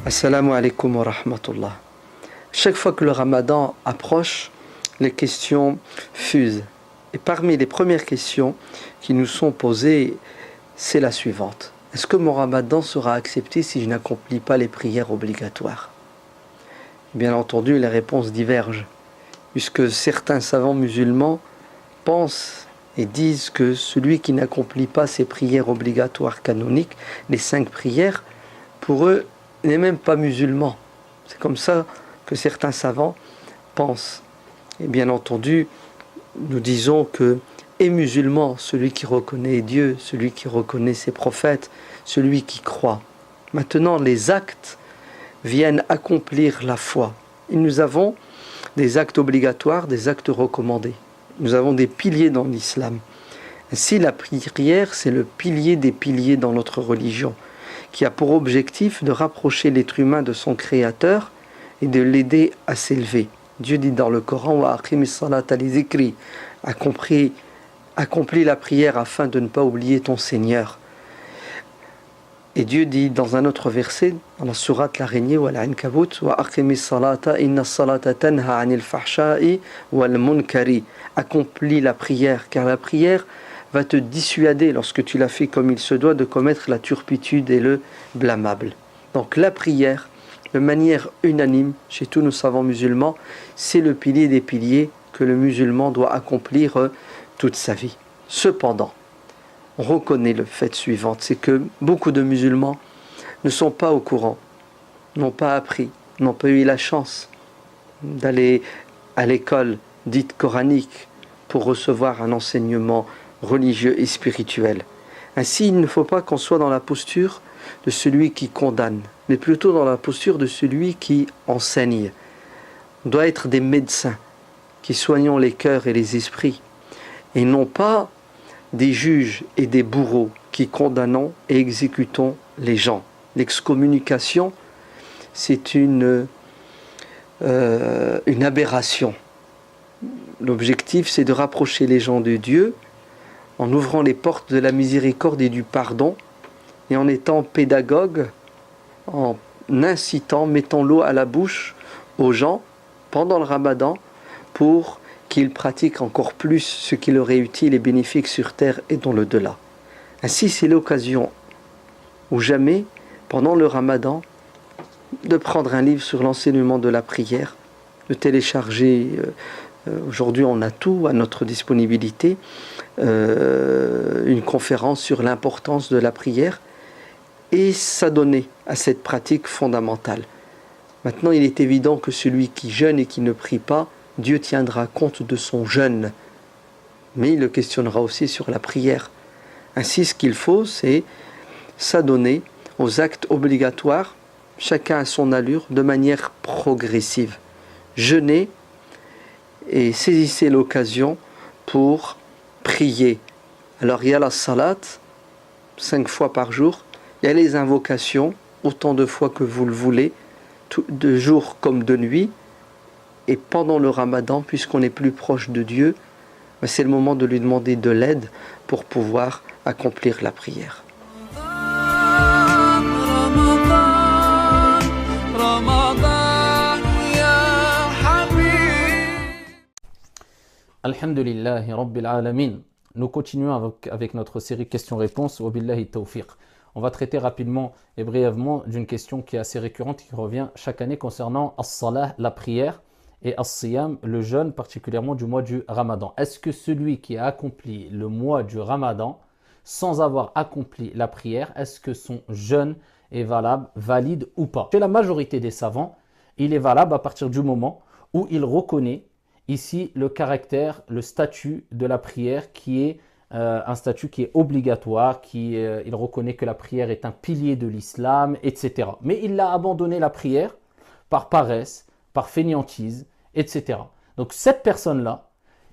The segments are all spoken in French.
Assalamu alaikum wa rahmatullah. Chaque fois que le ramadan approche, les questions fusent. Et parmi les premières questions qui nous sont posées, c'est la suivante. Est-ce que mon ramadan sera accepté si je n'accomplis pas les prières obligatoires? Bien entendu, les réponses divergent, puisque certains savants musulmans pensent et disent que celui qui n'accomplit pas ces prières obligatoires canoniques, les 5 prières, pour eux, n'est même pas musulman. C'est comme ça que certains savants pensent. Et bien entendu, nous disons que est musulman celui qui reconnaît Dieu, celui qui reconnaît ses prophètes, celui qui croit. Maintenant, les actes viennent accomplir la foi. Et nous avons des actes obligatoires, des actes recommandés. Nous avons des piliers dans l'islam. Ainsi, la prière, c'est le pilier des piliers dans notre religion, qui a pour objectif de rapprocher l'être humain de son Créateur et de l'aider à s'élever. Dieu dit dans le Coran, wa aqimis salata li zikri, accomplis la prière afin de ne pas oublier ton Seigneur. Et Dieu dit dans un autre verset, dans la sourate l'araignée ou al-Ankabut, wa aqimis salata inna salata tanha anil fahsha'i wal munkari, accomplis la prière, car la prière va te dissuader, lorsque tu l'as fait comme il se doit, de commettre la turpitude et le blâmable. Donc la prière, de manière unanime, chez tous nos savants musulmans, c'est le pilier des piliers que le musulman doit accomplir toute sa vie. Cependant, on reconnaît le fait suivant, c'est que beaucoup de musulmans ne sont pas au courant, n'ont pas appris, n'ont pas eu la chance d'aller à l'école dite coranique pour recevoir un enseignement religieux et spirituel. Ainsi, il ne faut pas qu'on soit dans la posture de celui qui condamne, mais plutôt dans la posture de celui qui enseigne. On doit être des médecins qui soignons les cœurs et les esprits, et non pas des juges et des bourreaux qui condamnons et exécutons les gens. L'excommunication, c'est une aberration. L'objectif, c'est de rapprocher les gens de Dieu en ouvrant les portes de la miséricorde et du pardon, et en étant pédagogue, en incitant, mettant l'eau à la bouche aux gens pendant le ramadan pour qu'ils pratiquent encore plus ce qui leur est utile et bénéfique sur terre et dans l'au-delà. Ainsi, c'est l'occasion ou jamais, pendant le ramadan, de prendre un livre sur l'enseignement de la prière, de télécharger. Aujourd'hui, on a tout à notre disponibilité, une conférence sur l'importance de la prière et s'adonner à cette pratique fondamentale. Maintenant, il est évident que celui qui jeûne et qui ne prie pas, Dieu tiendra compte de son jeûne, mais il le questionnera aussi sur la prière. Ainsi, ce qu'il faut, c'est s'adonner aux actes obligatoires, chacun à son allure, de manière progressive. Jeûner et saisissez l'occasion pour prier. Alors il y a la salat, 5 fois par jour, il y a les invocations, autant de fois que vous le voulez, de jour comme de nuit, et pendant le ramadan, puisqu'on est plus proche de Dieu, c'est le moment de lui demander de l'aide pour pouvoir accomplir la prière. Alhamdulillahi Rabbil Alamin. Nous continuons avec notre série questions-réponses. Wa billahi tawfiq. On va traiter rapidement et brièvement d'une question qui est assez récurrente, qui revient chaque année concernant as-salah, la prière, et as-siyam, le jeûne, particulièrement du mois du Ramadan. Est-ce que celui qui a accompli le mois du Ramadan sans avoir accompli la prière, est-ce que son jeûne est valide ou pas? Chez la majorité des savants, il est valable à partir du moment où il reconnaît ici le caractère, le statut de la prière qui est un statut qui est obligatoire, il reconnaît que la prière est un pilier de l'islam, etc. Mais il a abandonné la prière par paresse, par fainéantise, etc. Donc cette personne-là,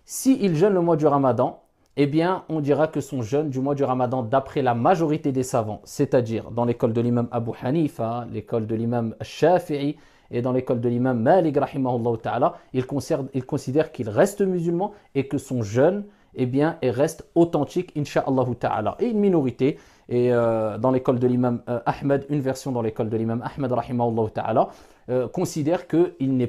s'il jeûne le mois du Ramadan, eh bien on dira que son jeûne du mois du Ramadan, d'après la majorité des savants, c'est-à-dire dans l'école de l'imam Abu Hanifa, l'école de l'imam Shafi'i, et dans l'école de l'imam Malik, rahimahullah ta'ala, il considère qu'il reste musulman et que son jeûne, eh bien, reste authentique, incha'Allah ta'ala. Et une minorité et dans l'école de l'imam Ahmed, une version dans l'école de l'imam Ahmed, rahimahullah ta'ala, considère qu'il n'a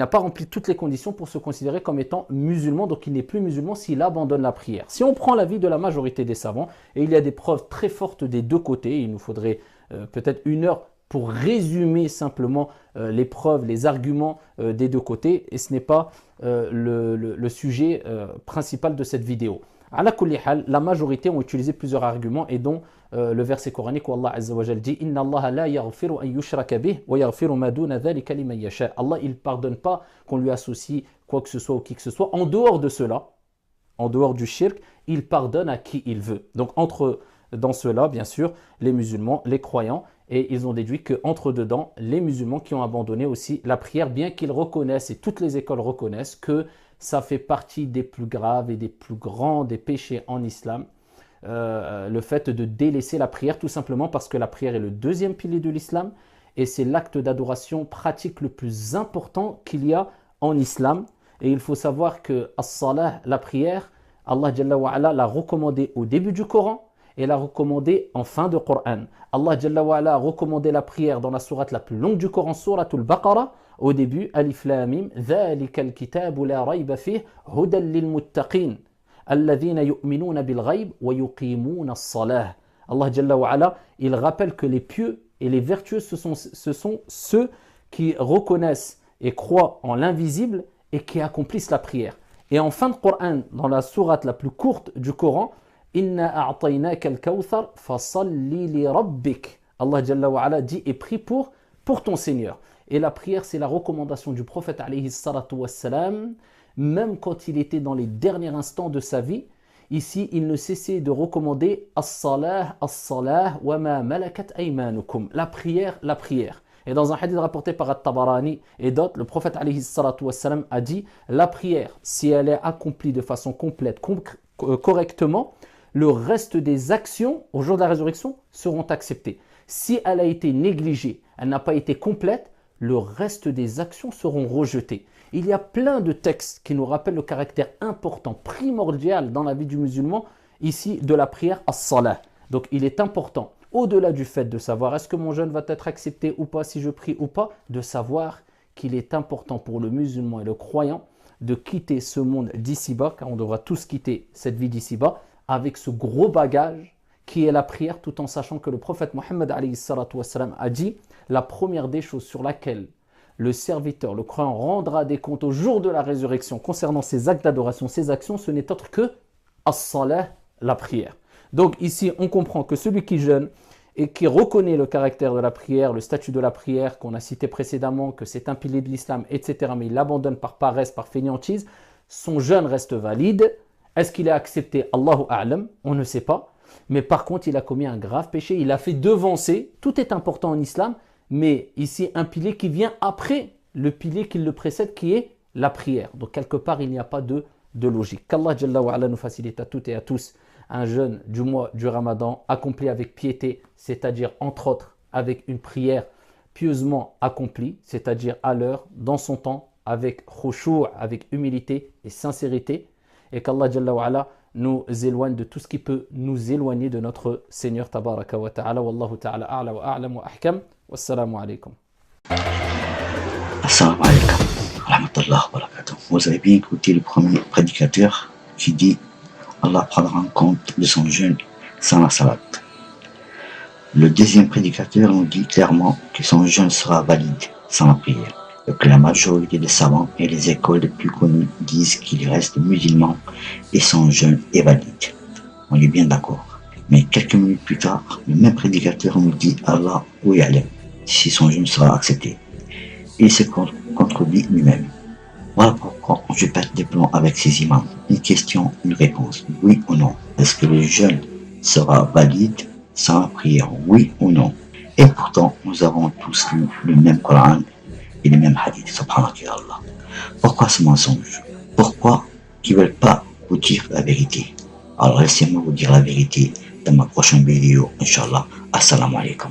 pas rempli toutes les conditions pour se considérer comme étant musulman, donc il n'est plus musulman s'il abandonne la prière. Si on prend l'avis de la majorité des savants, et il y a des preuves très fortes des deux côtés, il nous faudrait peut-être 1 heure pour résumer simplement les preuves, les arguments des deux côtés, et ce n'est pas le sujet principal de cette vidéo. Ala kulli hal, la majorité ont utilisé plusieurs arguments, et dont le verset coranique où Allah Azza wa Jal dit Inna Allah la yaghfiru an yushraka bih wa yaghfiru ma duna dhalika liman yasha. Allah, il pardonne pas qu'on lui associe quoi que ce soit ou qui que ce soit. En dehors de cela, en dehors du shirk, il pardonne à qui il veut. Donc dans cela, bien sûr, les musulmans, les croyants, et ils ont déduit qu'entre dedans, les musulmans qui ont abandonné aussi la prière, bien qu'ils reconnaissent, et toutes les écoles reconnaissent, que ça fait partie des plus graves et des plus grands des péchés en islam, le fait de délaisser la prière, tout simplement parce que la prière est le deuxième pilier de l'islam, et c'est l'acte d'adoration pratique le plus important qu'il y a en islam. Et il faut savoir que as-salah, la prière, Allah Jalla wa Ala l'a recommandé au début du Coran, et l'a recommandé en fin de Coran. Allah Jalla wa Ala a recommandé la prière dans la sourate la plus longue du Coran, Suratul Baqarah, au début, Alif Lam Mim, Dhalika al-kitabu la rayba fih, hudan lil muttaqin, alladhina yu'minuna bil ghayb wa yuqimuna as-salah. Allah Jalla wa Ala, il rappelle que les pieux et les vertueux, ce sont ceux qui reconnaissent et croient en l'invisible et qui accomplissent la prière. Et en fin de Coran, dans la sourate la plus courte du Coran, Inna a'taynaka al-kawthar fasalli li rabbik. Allah Jalla wa Ala dit et prie pour ton Seigneur. Et la prière, c'est la recommandation du prophète alayhi salatu wassalam, même quand il était dans les derniers instants de sa vie. Ici, il ne cessait de recommander as-salah, as-salah wa ma malakat aymanukum. La prière, la prière. Et dans un hadith rapporté par At-Tabarani et d'autres, le prophète alayhi salatu wassalam a dit la prière, si elle est accomplie de façon complète, correctement, le reste des actions au jour de la résurrection seront acceptées. Si elle a été négligée, elle n'a pas été complète, le reste des actions seront rejetées. Il y a plein de textes qui nous rappellent le caractère important, primordial dans la vie du musulman, ici de la prière as-salah. Donc il est important, au-delà du fait de savoir est-ce que mon jeûne va être accepté ou pas, si je prie ou pas, de savoir qu'il est important pour le musulman et le croyant de quitter ce monde d'ici-bas, car on devra tous quitter cette vie d'ici-bas, avec ce gros bagage qui est la prière, tout en sachant que le prophète Mohammed alayhi salatu wassalam a dit la première des choses sur laquelle le serviteur, le croyant, rendra des comptes au jour de la résurrection concernant ses actes d'adoration, ses actions, ce n'est autre que as-salah, la prière. Donc ici, on comprend que celui qui jeûne et qui reconnaît le caractère de la prière, le statut de la prière qu'on a cité précédemment, que c'est un pilier de l'islam, etc., mais il l'abandonne par paresse, par fainéantise, son jeûne reste valide. Est-ce qu'il est accepté? Allahu a'lam, on ne sait pas. Mais par contre, il a commis un grave péché, il a fait devancer, tout est important en islam, mais ici un pilier qui vient après le pilier qui le précède, qui est la prière. Donc quelque part, il n'y a pas de logique. Qu'Allah Jalla wa Ala nous facilite à toutes et à tous un jeûne du mois du Ramadan accompli avec piété, c'est-à-dire entre autres avec une prière pieusement accomplie, c'est-à-dire à l'heure, dans son temps, avec khushu', avec humilité et sincérité, et qu'Allah Jalla wa Ala nous éloigne de tout ce qui peut nous éloigner de notre Seigneur Tabaraka wa Ta'ala. Wallahu Ta'ala a'la wa a'lam wa ahkam. Wassalamu alaikum. Assalamu alaikum wa rahmatullahi wa barakatuh. Vous avez bien écouté le premier prédicateur qui dit Allah prendra en compte de son jeûne sans la salat. Le deuxième prédicateur nous dit clairement que son jeûne sera valide sans la prière. Et que la majorité des savants et les écoles les plus connues disent qu'il reste musulman et son jeûne est valide. On est bien d'accord. Mais quelques minutes plus tard, le même prédicateur nous dit Allah ou ya'lam si son jeûne sera accepté. Il se contredit lui-même. Voilà pourquoi je pète des plombs avec ces imams. Une question, une réponse. Oui ou non? Est-ce que le jeûne sera valide sans la prière? Oui ou non? Et pourtant, nous avons tous lu le même Coran et les mêmes hadiths. Subhanallah. Pourquoi ce mensonge? Pourquoi qu'ils ne veulent pas vous dire la vérité? Alors laissez-moi vous dire la vérité dans ma prochaine vidéo, Inch'Allah. Assalamu alaikum.